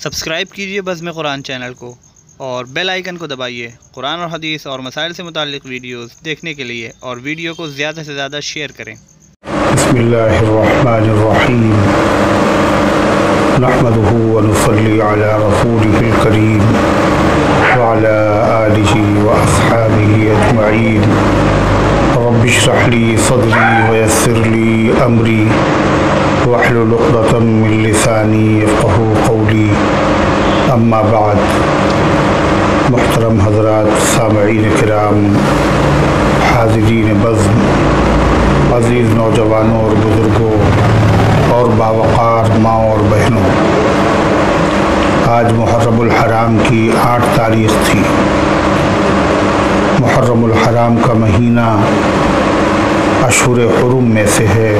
Subscribe کیجئے بزم قرآن channel کو اور بیل آئیکن کو دبائیے قرآن اور حدیث اور مسائل سے متعلق ویڈیوز دیکھنے کے لیے، اور ویڈیو کو زیادہ سے زیادہ شیئر کریں۔ بسم اللہ الرحمن الرحیم، نحمده ونصلی علی رسولہ الکریم وعلی آلہ واصحابہ اجمعین۔ رب اشرح لی صدری ویسر لی امری واحلل عقدۃ من لسانی یفقہوا قولی، اما بعد۔ محترم حضرات، سامعین کرام، حاضرین بزم، عزیز نوجوانوں اور بزرگوں اور باوقار ماؤں اور بہنوں، آج محرم الحرام کی 8 تاریخ تھی۔ محرم الحرام کا مہینہ اشہر حرم میں سے ہے،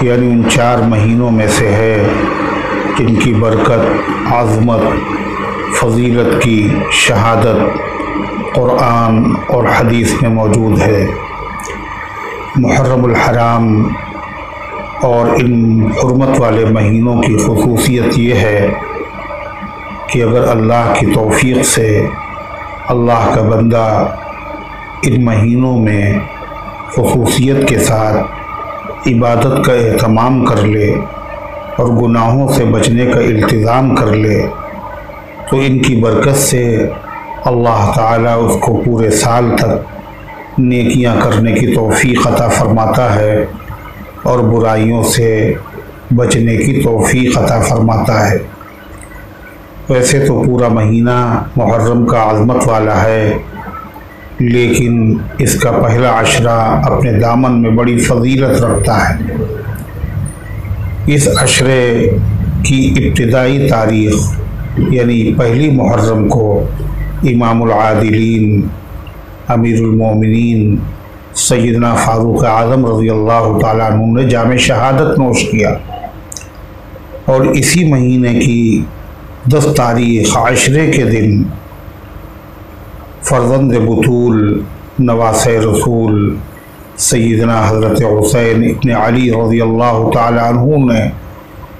یعنی ان 4 مہینوں میں سے ہے جن کی برکت، عظمت، فضیلت کی شہادت قرآن اور حدیث میں موجود ہے۔ محرم الحرام اور ان حرمت والے مہینوں کی خصوصیت یہ ہے کہ اگر اللہ کی توفیق سے اللہ کا بندہ ان مہینوں میں خصوصیت کے ساتھ عبادت کا اہتمام کر لے اور گناہوں سے بچنے کا التزام کر لے، تو ان کی برکت سے اللہ تعالیٰ اس کو پورے سال تک نیکیاں کرنے کی توفیق عطا فرماتا ہے اور برائیوں سے بچنے کی توفیق عطا فرماتا ہے۔ ویسے تو پورا مہینہ محرم کا عظمت والا ہے، لیکن اس کا پہلا عشرہ اپنے دامن میں بڑی فضیلت رکھتا ہے۔ اس عشرے کی ابتدائی تاریخ یعنی پہلی محرم کو امام العادلین، امیر المومنین سیدنا فاروق اعظم رضی اللہ تعالیٰ عنہ نے جام شہادت نوش کیا، اور اسی مہینے کی 10 تاریخ عشرے کے دن فرزند بطول نواسۂ رسول سیدنا حضرت حسین ابن علی رضی اللہ تعالیٰ عنہ نے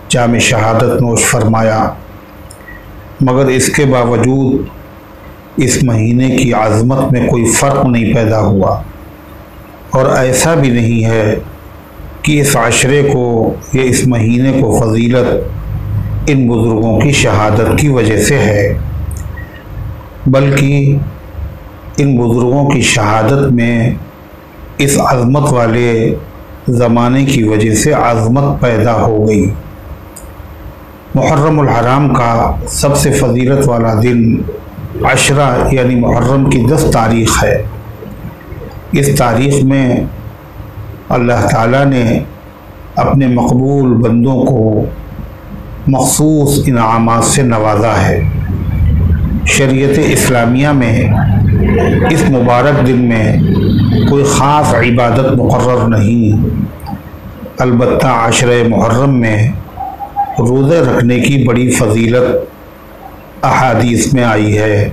جام شہادت نوش فرمایا۔ مگر اس کے باوجود اس مہینے کی عظمت میں کوئی فرق نہیں پیدا ہوا، اور ایسا بھی نہیں ہے کہ اس عشرے کو یا اس مہینے کو فضیلت ان بزرگوں کی شہادت کی وجہ سے ہے، بلکہ ان بزرگوں کی شہادت میں اس عظمت والے زمانے کی وجہ سے عظمت پیدا ہو گئی۔ محرم الحرام کا سب سے فضیلت والا دن عشرہ یعنی محرم کی 10 تاریخ ہے۔ اس تاریخ میں اللہ تعالیٰ نے اپنے مقبول بندوں کو مخصوص انعامات سے نوازا ہے۔ شریعت اسلامیہ میں اس مبارک دن میں کوئی خاص عبادت مقرر نہیں، البتہ عشرہ محرم میں روزے رکھنے کی بڑی فضیلت احادیث میں آئی ہے۔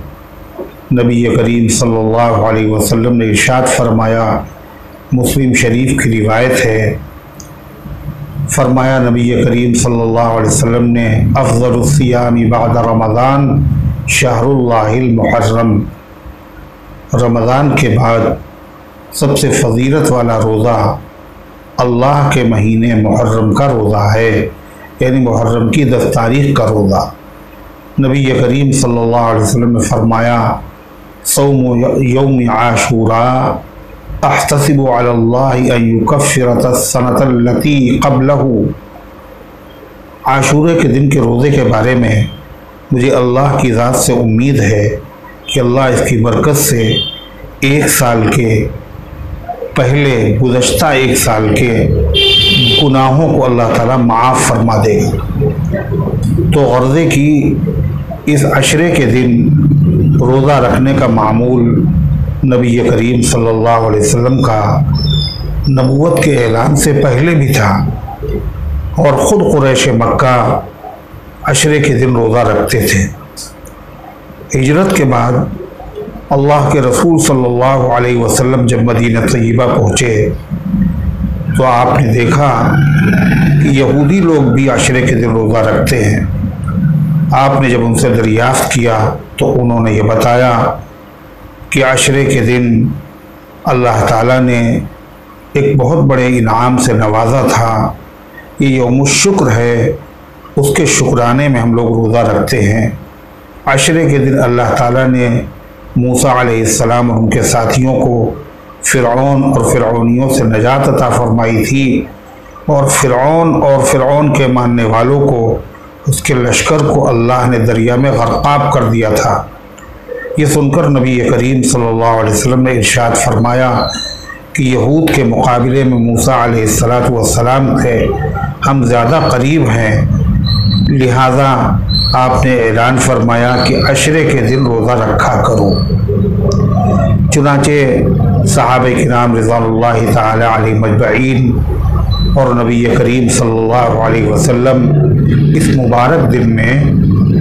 نبی کریم صلی اللہ علیہ وسلم نے ارشاد فرمایا، مسلم شریف کی روایت ہے، فرمایا نبی کریم صلی اللہ علیہ وسلم نے، افضل الصیام بعد رمضان شہر اللہ المحرم، رمضان کے بعد سب سے فضیلت والا روزہ اللہ کے مہینے محرم کا روزہ ہے، یعنی محرم کی 10 تاریخ کا روزہ۔ نبی کریم صلی اللہ علیہ وسلم نے فرمایا، صوم یوم عاشوراء احتسب علی اللہ ان یکفر السنۃ التی قبلہ، عاشورے کے دن کے روزے کے بارے میں مجھے اللہ کی ذات سے امید ہے کہ اللہ اس کی برکت سے 1 سال کے پہلے گزشتہ 1 سال کے گناہوں کو اللہ تعالیٰ معاف فرما دے گا۔ تو غرضے کی اس عشرے کے دن روزہ رکھنے کا معمول نبی کریم صلی اللہ علیہ وسلم کا نبوت کے اعلان سے پہلے بھی تھا، اور خود قریش مکہ عشرے کے دن روزہ رکھتے تھے۔ ہجرت کے بعد اللہ کے رسول صلی اللہ علیہ وسلم جب مدینہ طیبہ پہنچے تو آپ نے دیکھا کہ یہودی لوگ بھی عشرے کے دن روزہ رکھتے ہیں، آپ نے جب ان سے دریافت کیا تو انہوں نے یہ بتایا کہ عشرے کے دن اللہ تعالیٰ نے ایک بہت بڑے انعام سے نوازا تھا، یہ یوم الشکر ہے، اس کے شکرانے میں ہم لوگ روزہ رکھتے ہیں۔ عشرے کے دن اللہ تعالیٰ نے موسیٰ علیہ السلام اور ان کے ساتھیوں کو فرعون اور فرعونیوں سے نجات عطا فرمائی تھی، اور فرعون کے ماننے والوں کو، اس کے لشکر کو اللہ نے دریا میں غرقاب کر دیا تھا۔ یہ سن کر نبی کریم صلی اللہ علیہ وسلم نے ارشاد فرمایا کہ یہود کے مقابلے میں موسیٰ علیہ السلام تھے، ہم زیادہ قریب ہیں، لہذا آپ نے اعلان فرمایا کہ عشرے کے دن روزہ رکھا کرو۔ چنانچہ صحابہ کرام رضوان اللہ تعالی علیہ مجمعین اور نبی کریم صلی اللہ علیہ وسلم اس مبارک دن میں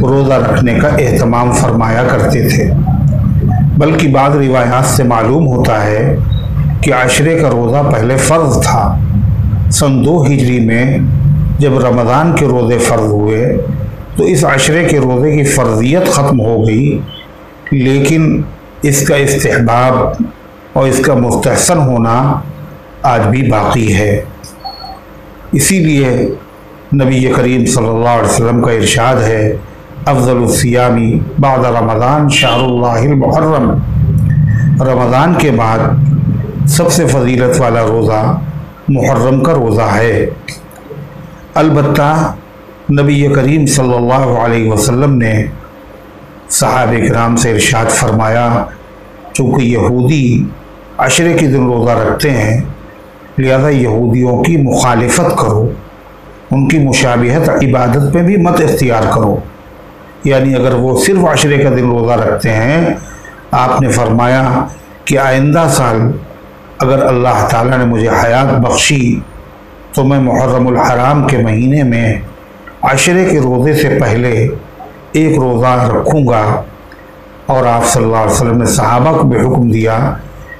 روزہ رکھنے کا اہتمام فرمایا کرتے تھے، بلکہ بعض روایات سے معلوم ہوتا ہے کہ عشرے کا روزہ پہلے فرض تھا۔ سن 2 ہجری میں جب رمضان کے روزے فرض ہوئے تو اس عشرے کے روزے کی فرضیت ختم ہو گئی، لیکن اس کا استحباب اور اس کا مستحسن ہونا آج بھی باقی ہے۔ اسی لیے نبی کریم صلی اللہ علیہ وسلم کا ارشاد ہے، افضل الصیام بعد رمضان شہر اللہ المحرم، رمضان کے بعد سب سے فضیلت والا روزہ محرم کا روزہ ہے۔ البتہ نبی کریم صلی اللہ علیہ وسلم نے صحابہ کرام سے ارشاد فرمایا، چونکہ یہودی عشرے کے دن روزہ رکھتے ہیں، لہذا یہودیوں کی مخالفت کرو، ان کی مشابہت عبادت میں بھی مت اختیار کرو۔ یعنی اگر وہ صرف عشرے کا دن روزہ رکھتے ہیں، آپ نے فرمایا کہ آئندہ سال اگر اللہ تعالیٰ نے مجھے حیات بخشی تو میں محرم الحرام کے مہینے میں عشرے کے روزے سے پہلے ایک روزہ رکھوں گا۔ اور آپ صلی اللہ علیہ وسلم نے صحابہ کو بھی حکم دیا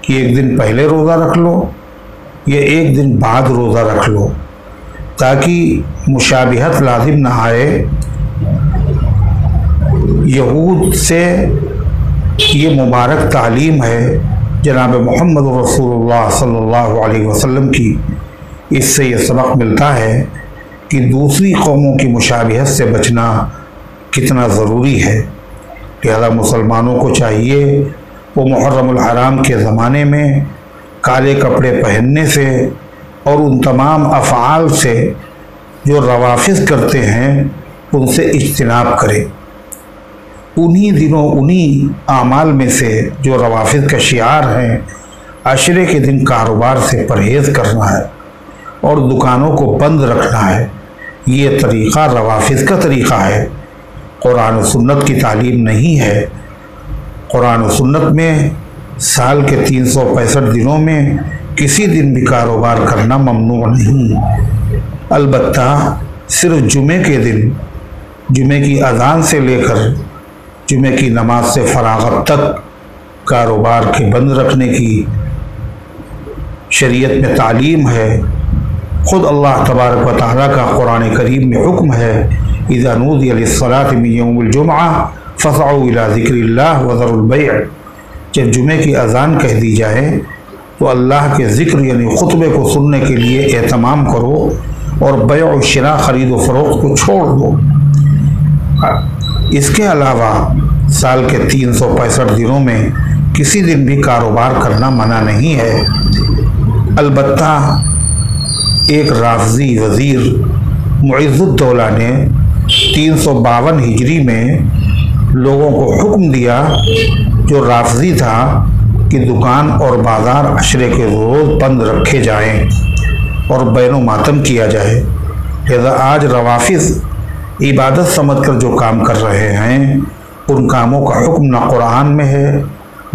کہ ایک دن پہلے روزہ رکھ لو یا ایک دن بعد روزہ رکھ لو، تاکہ مشابہت لازم نہ آئے۔ یہود سے یہ مبارک تعلیم ہے جناب محمد رسول اللہ صلی اللہ علیہ وسلم کی، اس سے یہ سبق ملتا ہے کہ دوسری قوموں کی مشابہت سے بچنا کتنا ضروری ہے۔ لہذا مسلمانوں کو چاہیے وہ محرم الحرام کے زمانے میں کالے کپڑے پہننے سے اور ان تمام افعال سے جو روافض کرتے ہیں ان سے اجتناب کرے۔ انہی دنوں انہی اعمال میں سے جو روافض کا شعار ہیں، عشرے کے دن کاروبار سے پرہیز کرنا ہے اور دکانوں کو بند رکھنا ہے، یہ طریقہ روافض کا طریقہ ہے، قرآن و سنت کی تعلیم نہیں ہے۔ قرآن و سنت میں سال کے 365 دنوں میں کسی دن بھی کاروبار کرنا ممنوع نہیں، البتہ صرف جمعے کے دن، جمعے کی اذان سے لے کر جمعے کی نماز سے فراغت تک کاروبار کے بند رکھنے کی شریعت میں تعلیم ہے۔ خود اللہ تبارک و تعالیٰ کا قرآن کریم میں حکم ہے، اذا نودی للصلاة من یوم الجمعہ فاسعوا الی ذکر اللہ وذروا البیع، جب جمعے کی اذان کہہ دی جائے تو اللہ کے ذکر یعنی خطبے کو سننے کے لیے اہتمام کرو اور بیع و شراء خرید و فروخت کو چھوڑ دو۔ اس کے علاوہ سال کے 365 دنوں میں کسی دن بھی کاروبار کرنا منع نہیں ہے۔ البتہ ایک رافضی وزیر معز الدولہ نے 352 ہجری میں لوگوں کو حکم دیا جو رافضی تھا کہ دکان اور بازار عشرے کے روز بند رکھے جائیں اور بین و ماتم کیا جائے۔ لہذا آج روافض عبادت سمجھ کر جو کام کر رہے ہیں، ان کاموں کا حکم نہ قرآن میں ہے،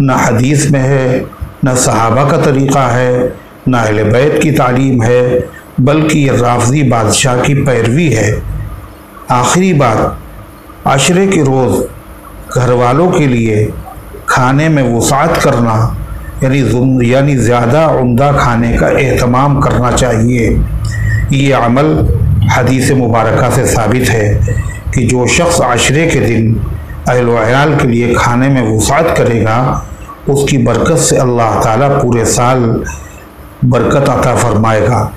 نہ حدیث میں ہے، نہ صحابہ کا طریقہ ہے، نہ اہل بیت کی تعلیم ہے، بلکہ یہ رافضی بادشاہ کی پیروی ہے۔ آخری بات، عشرے کے روز گھر والوں کے لیے کھانے میں وسعت کرنا یعنی زیادہ عمدہ کھانے کا اہتمام کرنا چاہیے۔ یہ عمل حدیث مبارکہ سے ثابت ہے کہ جو شخص عشرے کے دن اہل و عیال کے لیے کھانے میں وسعت کرے گا اس کی برکت سے اللہ تعالیٰ پورے سال برکت عطا فرمائے گا۔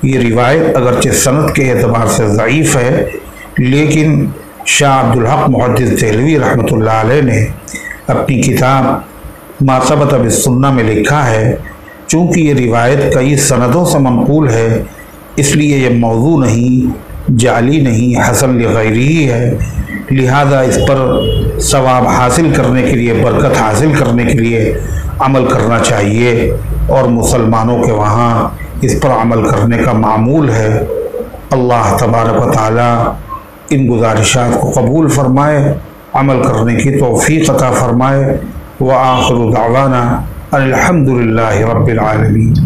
یہ روایت اگرچہ سند کے اعتبار سے ضعیف ہے، لیکن شاہ عبدالحق محدث دہلوی رحمۃ اللہ علیہ نے اپنی کتاب ما ثبت بالسنہ میں لکھا ہے، چونکہ یہ روایت کئی سندوں سے منقول ہے اس لیے یہ موضوع نہیں، جعلی نہیں، حسن لغیرہ ہے، لہذا اس پر ثواب حاصل کرنے کے لیے، برکت حاصل کرنے کے لیے عمل کرنا چاہیے، اور مسلمانوں کے وہاں اس پر عمل کرنے کا معمول ہے۔ اللہ تبارک و تعالی ان گزارشات کو قبول فرمائے، عمل کرنے کی توفیق عطا فرمائے۔ وآخر دعوانا الحمد للہ رب العالمین۔